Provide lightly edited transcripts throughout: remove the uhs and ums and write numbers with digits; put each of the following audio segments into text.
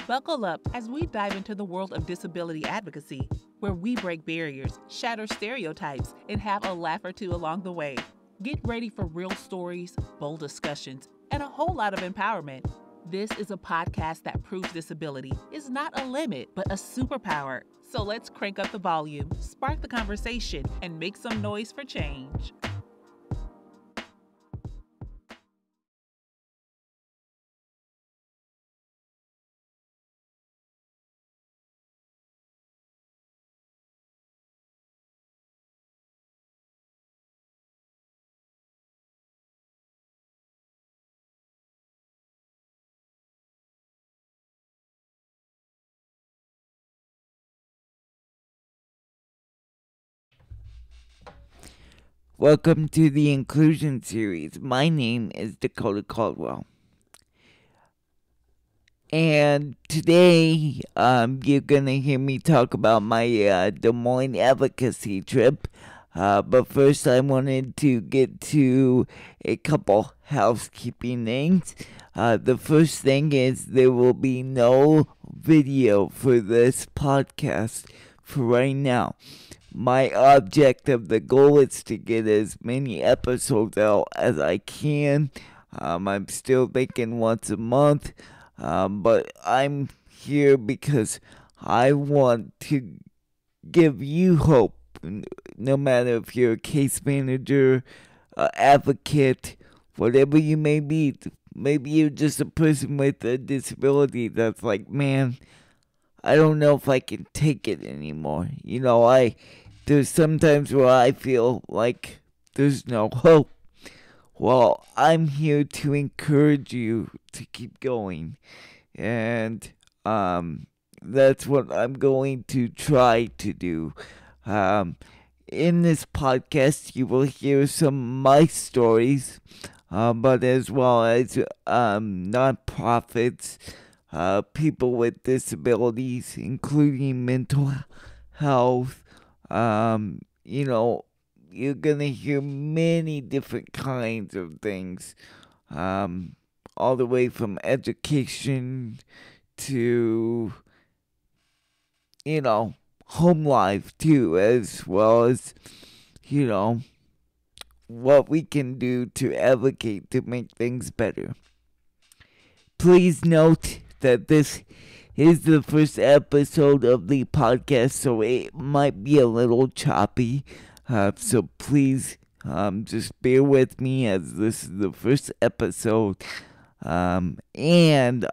Buckle up as we dive into the world of disability advocacy, where we break barriers, shatter stereotypes, and have a laugh or two along the way. Get ready for real stories, bold discussions, and a whole lot of empowerment. This is a podcast that proves disability is not a limit, but a superpower. So let's crank up the volume, spark the conversation, and make some noise for change. Welcome to the Inclusion Series. My name is Dakota Caldwell. And today, you're going to hear me talk about my Des Moines advocacy trip. But first, I wanted to get to a couple housekeeping things. The first thing is there will be no video for this podcast for right now. My objective, the goal is to get as many episodes out as I can. I'm still thinking once a month, but I'm here because I want to give you hope, no matter if you're a case manager, advocate, whatever you may be. Maybe you're just a person with a disability that's like, man, I don't know if I can take it anymore. There's sometimes where I feel like there's no hope. Well, I'm here to encourage you to keep going. And that's what I'm going to try to do. In this podcast, you will hear some of my stories, but as well as nonprofits, people with disabilities, including mental health. You're gonna hear many different kinds of things, all the way from education to, home life too, as well as, what we can do to advocate to make things better. Please note that this is the first episode of the podcast, so it might be a little choppy. So please just bear with me as this is the first episode. And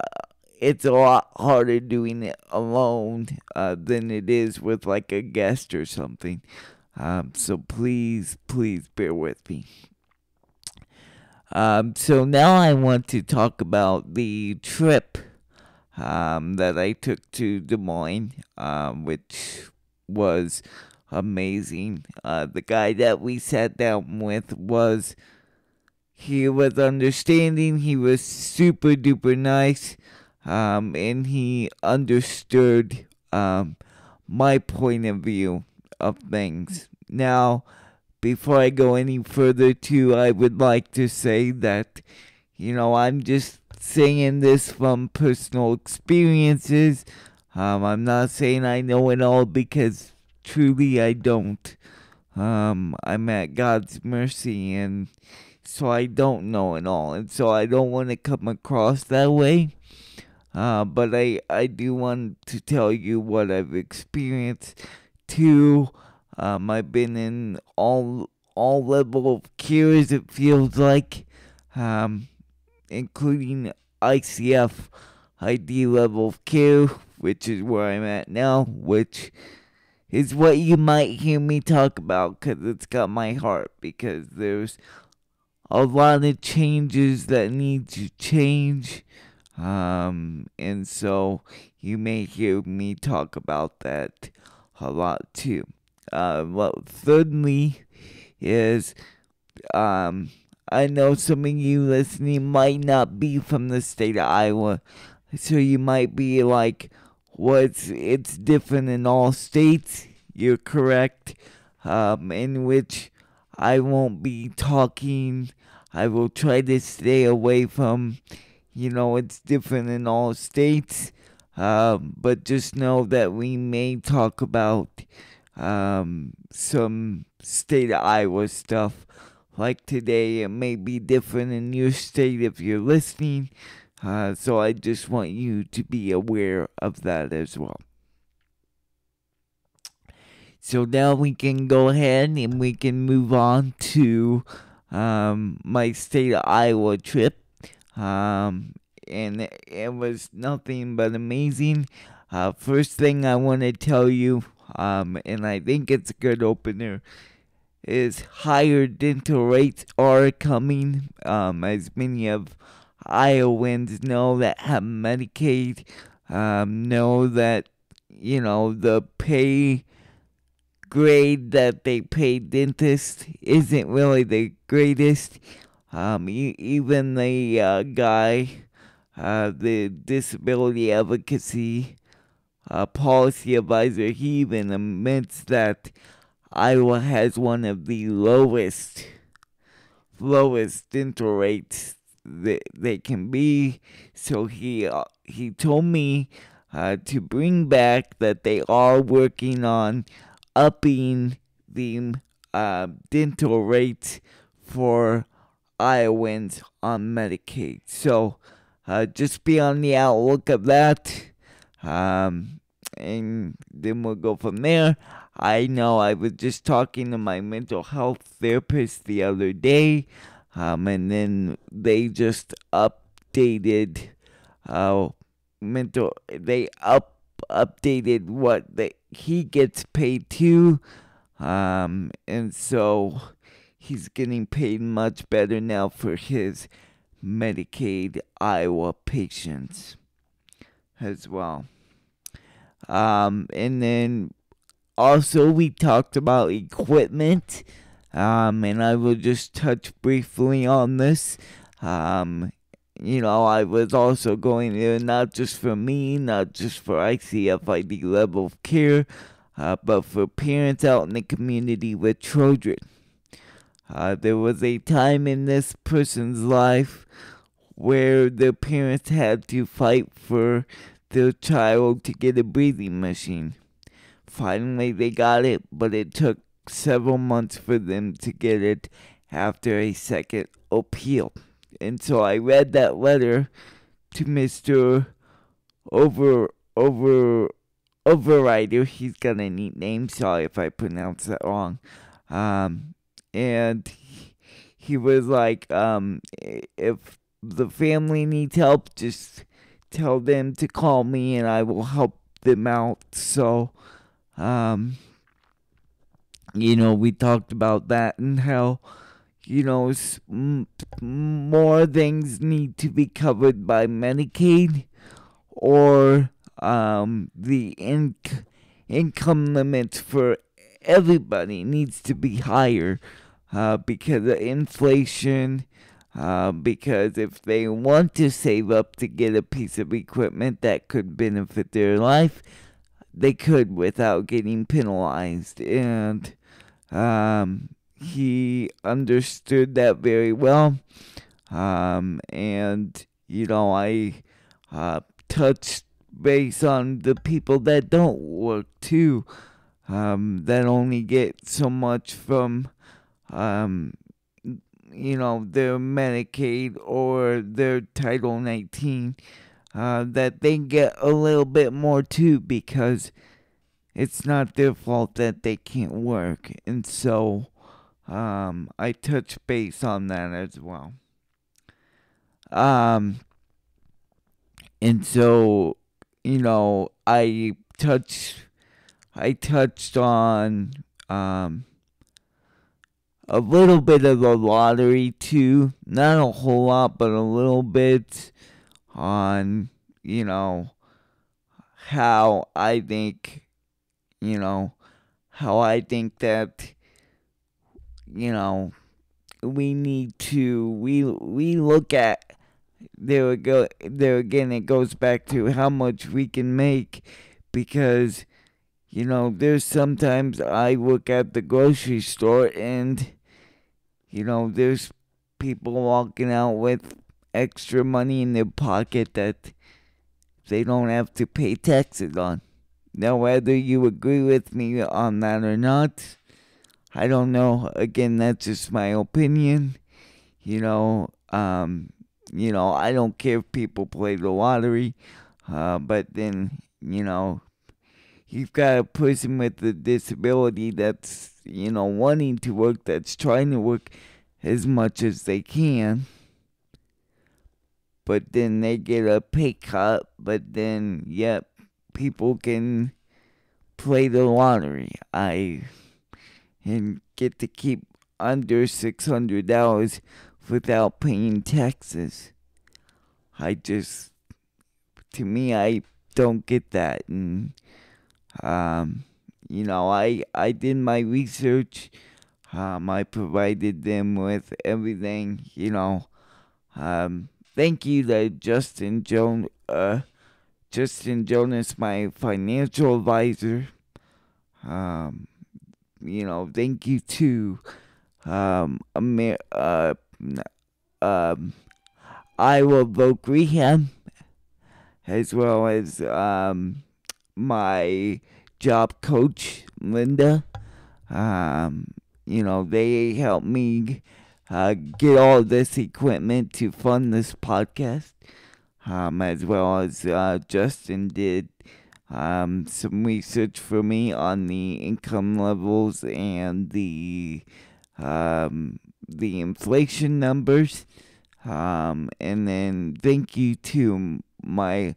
it's a lot harder doing it alone than it is with like a guest or something. So please bear with me. So now I want to talk about the trip that I took to Des Moines, which was amazing. The guy that we sat down with he was understanding, he was super duper nice, and he understood my point of view of things. Now, before I go any further too, I would like to say that, I'm just saying this from personal experiences. I'm not saying I know it all because truly I don't. I'm at God's mercy, and so I don't know it all, and so I don't want to come across that way. But I do want to tell you what I've experienced too. I've been in all level of cares, it feels like, including ICF ID level of care, which is where I'm at now, which is what you might hear me talk about because it's got my heart, because there's a lot of changes that need to change, and so you may hear me talk about that a lot too. Thirdly is, I know some of you listening might not be from the state of Iowa, so you might be like, it's different in all states. You're correct, in which I won't be talking. I will try to stay away from, it's different in all states. But just know that we may talk about some state of Iowa stuff. Like today, it may be different in your state if you're listening. So I just want you to be aware of that as well. So now we can go ahead and we can move on to my state of Iowa trip. And it was nothing but amazing. First thing I want to tell you, and I think it's a good opener, is higher dental rates are coming. As many of Iowans know that have Medicaid, know that, the pay grade that they pay dentists isn't really the greatest. Even the guy, the disability advocacy policy advisor, he even admits that Iowa has one of the lowest dental rates that they can be. So he told me to bring back that they are working on upping the dental rates for Iowans on Medicaid. So just be on the outlook of that. And then we'll go from there. I know I was just talking to my mental health therapist the other day, and then they just updated updated what he gets paid too, and so he's getting paid much better now for his Medicaid Iowa patients as well. And then also we talked about equipment, and I will just touch briefly on this. I was also going there not just for me, not just for ICFID level of care, but for parents out in the community with children. There was a time in this person's life where the parents had to fight for their child to get a breathing machine. Finally, they got it, but it took several months for them to get it after a second appeal. And so I read that letter to Mr. Overrider. He's got a neat name. Sorry if I pronounced that wrong. And he was like, if the family needs help, just tell them to call me and I will help them out. So, we talked about that and how, more things need to be covered by Medicaid, or the income limits for everybody needs to be higher because of inflation. Because if they want to save up to get a piece of equipment that could benefit their life, they could without getting penalized. And he understood that very well. And, I touched base on the people that don't work too, that only get so much from their Medicaid or their Title 19, that they get a little bit more too, because it's not their fault that they can't work. And so I touch base on that as well. And so, I touched on a little bit of the lottery too. Not a whole lot, but a little bit on, how I think, that, we need to, we look at, there again, it goes back to how much we can make, because, there's sometimes I look at the grocery store and, there's people walking out with extra money in their pocket that they don't have to pay taxes on. Now, whether you agree with me on that or not, I don't know. Again, that's just my opinion. You know, I don't care if people play the lottery, but then, you've got a person with a disability that's, wanting to work, that's trying to work as much as they can, but then they get a pay cut, but then, yep, people can play the lottery. And get to keep under $600 without paying taxes. To me, I don't get that. And, I did my research. I provided them with everything, Thank you to Justin Jonas, my financial advisor. Thank you to Iowa Voc Rehab, as well as my job coach, Linda. They helped me get all this equipment to fund this podcast, as well as Justin did some research for me on the income levels and the inflation numbers. And then thank you to my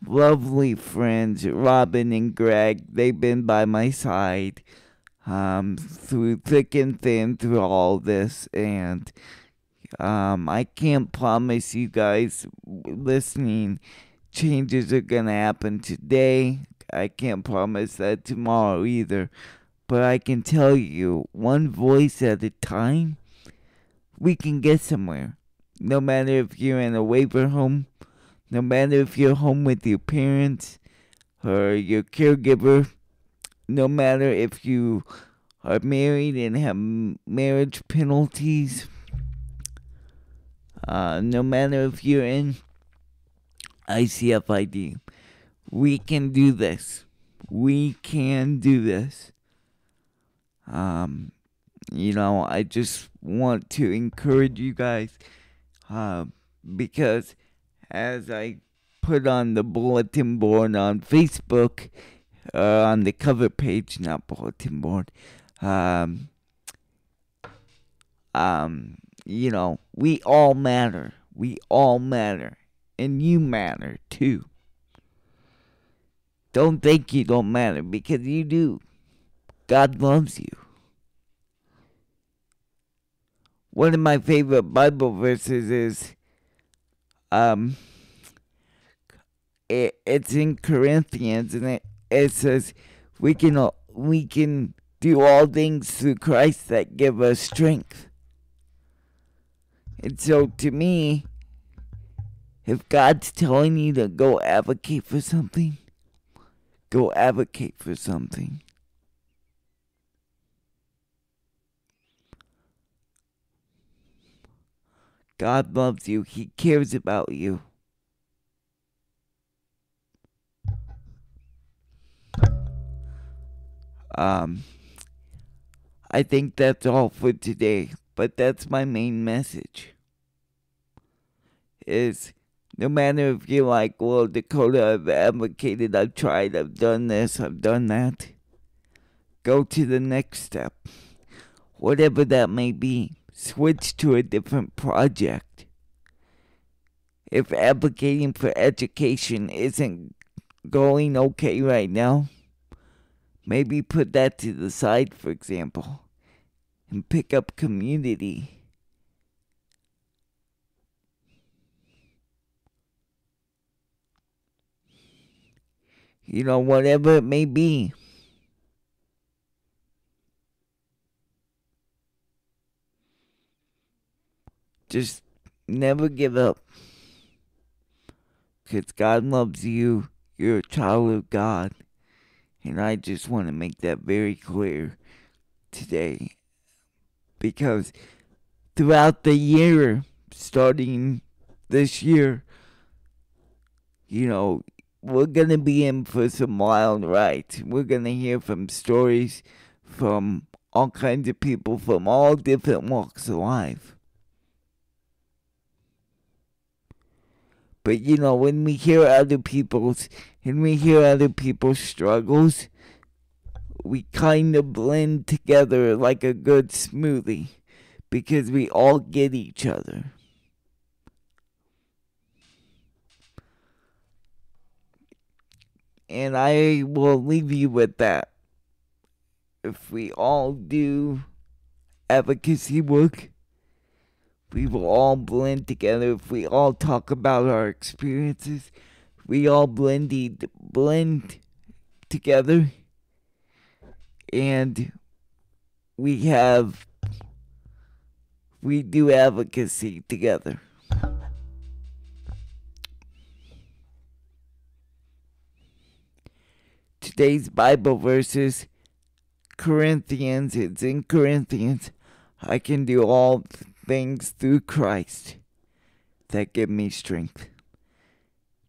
lovely friends Robin and Greg. They've been by my side through thick and thin through all this, and I can't promise you guys listening changes are gonna happen today. I can't promise that tomorrow either. But I can tell you, one voice at a time, we can get somewhere. No matter if you're in a waiver home, no matter if you're home with your parents or your caregiver, no matter if you are married and have marriage penalties, no matter if you're in ICFID, we can do this. We can do this. I just want to encourage you guys, because as I put on the bulletin board on Facebook, on the cover page, not bulletin board, we all matter. We all matter. And you matter too. Don't think you don't matter, because you do. God loves you. One of my favorite Bible verses is, it's in Corinthians, and it says, we can do all things through Christ that give us strength. And so to me, if God's telling you to go advocate for something, go advocate for something. God loves you. He cares about you. I think that's all for today, but that's my main message. Is no matter if you're like, well, Dakota, I've advocated, I've tried, I've done this, I've done that. Go to the next step. Whatever that may be. Switch to a different project. If advocating for education isn't going okay right now, maybe put that to the side, for example, and pick up community. Whatever it may be. Just never give up. Because God loves you. You're a child of God. And I just want to make that very clear today. Because throughout the year, starting this year, we're gonna be in for some wild rides. We're gonna hear from stories from all kinds of people from all different walks of life. But when we hear other people's struggles, we kind of blend together like a good smoothie because we all get each other. And I will leave you with that. If we all do advocacy work, we will all blend together. If we all talk about our experiences, we all blend together, and we do advocacy together. Today's Bible verses, Corinthians. It's in Corinthians. I can do all things through Christ that give me strength.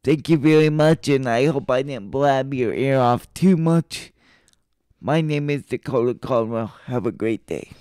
Thank you very much, and I hope I didn't blab your ear off too much. My name is Dakota Caldwell. Have a great day.